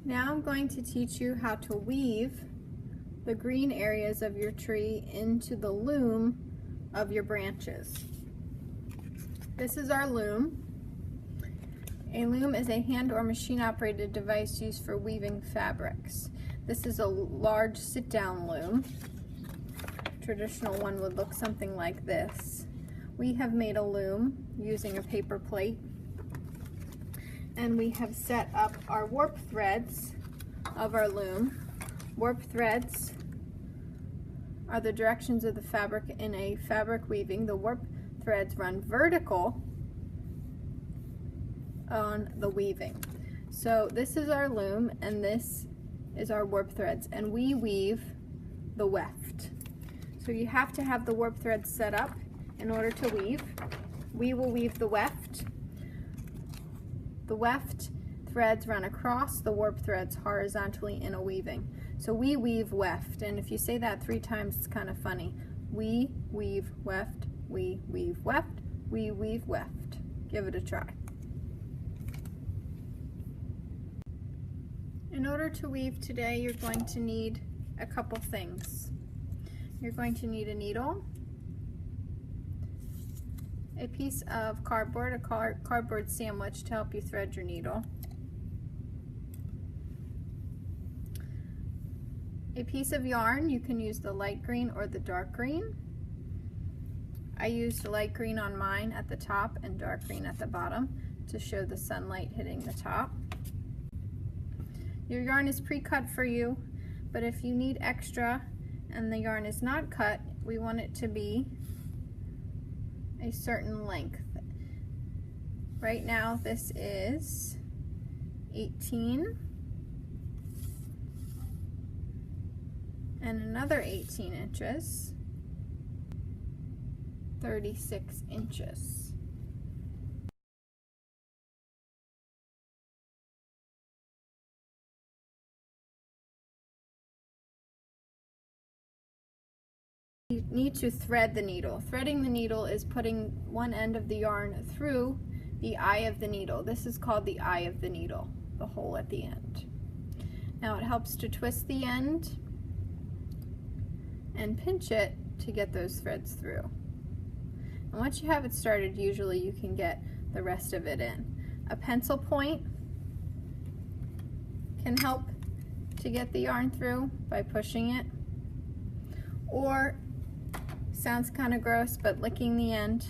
Now I'm going to teach you how to weave the green areas of your tree into the loom of your branches. This is our loom. A loom is a hand or machine operated device used for weaving fabrics. This is a large sit-down loom. A traditional one would look something like this. We have made a loom using a paper plate, and we have set up our warp threads of our loom. Warp threads are the directions of the fabric in a fabric weaving. The warp threads run vertical on the weaving. So this is our loom and this is our warp threads, and we weave the weft. So you have to have the warp threads set up in order to weave. We will weave the weft. The weft threads run across the warp threads horizontally in a weaving. So we weave weft, and if you say that 3 times, it's kind of funny. We weave weft, we weave weft, we weave weft. Give it a try. In order to weave today, you're going to need a couple things. You're going to need a needle, a piece of cardboard, a cardboard sandwich to help you thread your needle, a piece of yarn. You can use the light green or the dark green. I used light green on mine at the top and dark green at the bottom to show the sunlight hitting the top. Your yarn is pre-cut for you, but if you need extra and the yarn is not cut, we want it to be a certain length. Right now this is 18 and another 18 inches, 36 inches. You need to thread the needle. Threading the needle is putting one end of the yarn through the eye of the needle. This is called the eye of the needle, the hole at the end. Now it helps to twist the end and pinch it to get those threads through. And once you have it started, usually you can get the rest of it in. A pencil point can help to get the yarn through by pushing it, or sounds kind of gross, but licking the end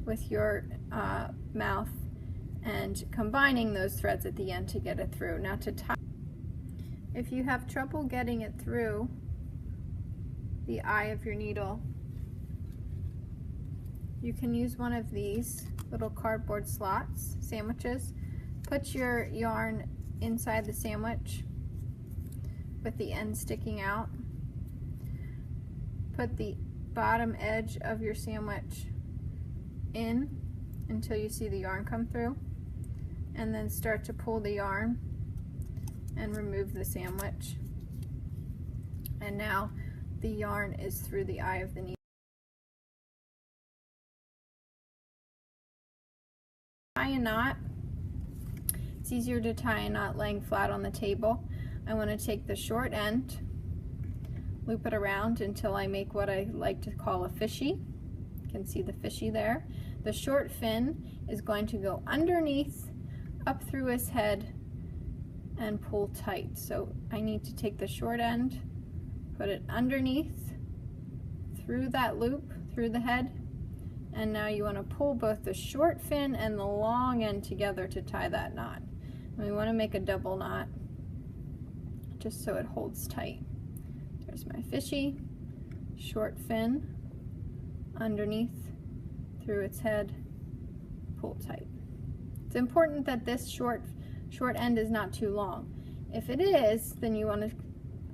with your mouth and combining those threads at the end to get it through. Now to tie, if you have trouble getting it through the eye of your needle, you can use one of these little cardboard slots, sandwiches. Put your yarn inside the sandwich with the end sticking out. Put the bottom edge of your sandwich in until you see the yarn come through, and then start to pull the yarn and remove the sandwich. And now the yarn is through the eye of the needle. Tie a knot. It's easier to tie a knot laying flat on the table. I want to take the short end, loop it around until I make what I like to call a fishy. You can see the fishy there. The short fin is going to go underneath, up through his head, and pull tight. So I need to take the short end, put it underneath, through that loop, through the head, and now you want to pull both the short fin and the long end together to tie that knot. And we want to make a double knot just so it holds tight. There's my fishy, short fin, underneath, through its head, pull tight. It's important that this short end is not too long. If it is, then you want to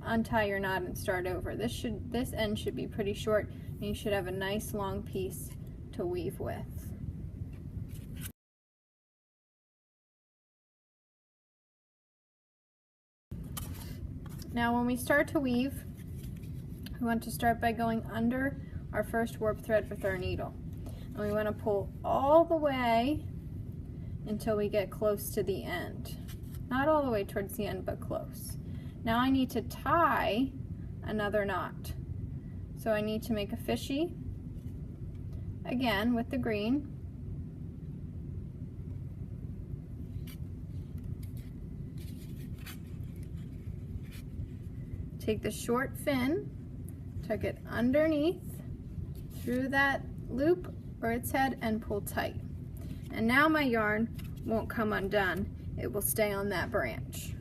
untie your knot and start over. This end should be pretty short, and you should have a nice long piece to weave with. Now when we start to weave, we want to start by going under our first warp thread with our needle. And we want to pull all the way until we get close to the end. Not all the way towards the end, but close. Now I need to tie another knot. So I need to make a fishy, again with the green. Take the short fin, tuck it underneath through that loop or its head and pull tight. And now my yarn won't come undone. It will stay on that branch.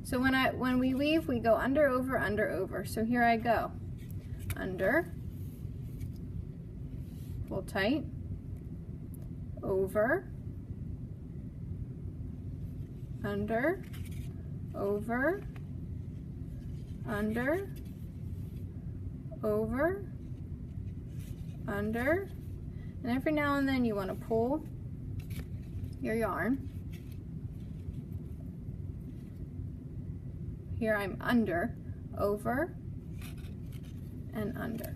So when we weave, we go under, over, under, over. So here I go. Under, pull tight, over, under, over, under, over, under, and every now and then you want to pull your yarn. Here I'm under, over, and under.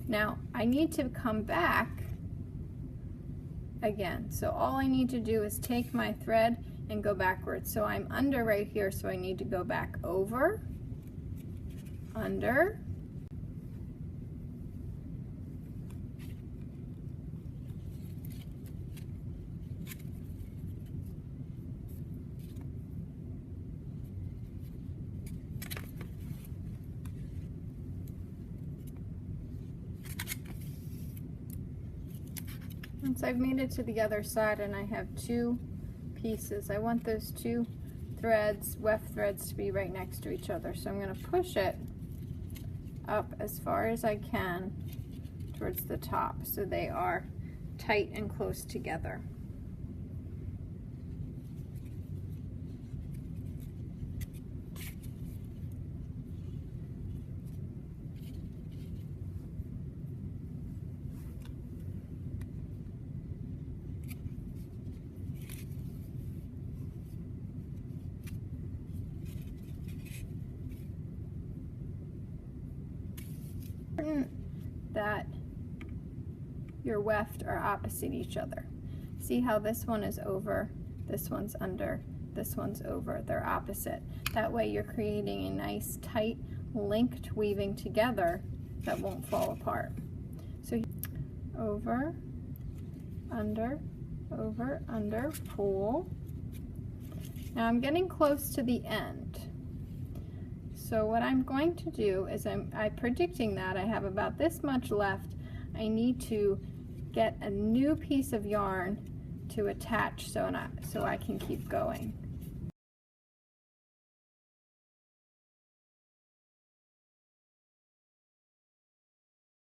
Now I need to come back again. So all I need to do is take my thread and go backwards. So I'm under right here, so I need to go back over, under, once I've made it to the other side and I have two pieces, I want those two threads, weft threads, to be right next to each other. So I'm going to push it up as far as I can towards the top so they are tight and close together. That your weft are opposite each other. See how this one is over, this one's under, this one's over. They're opposite. That way you're creating a nice tight linked weaving together that won't fall apart. So over, under, pull. Now I'm getting close to the end. So what I'm going to do is I'm predicting that I have about this much left. I need to get a new piece of yarn to attach so I can keep going.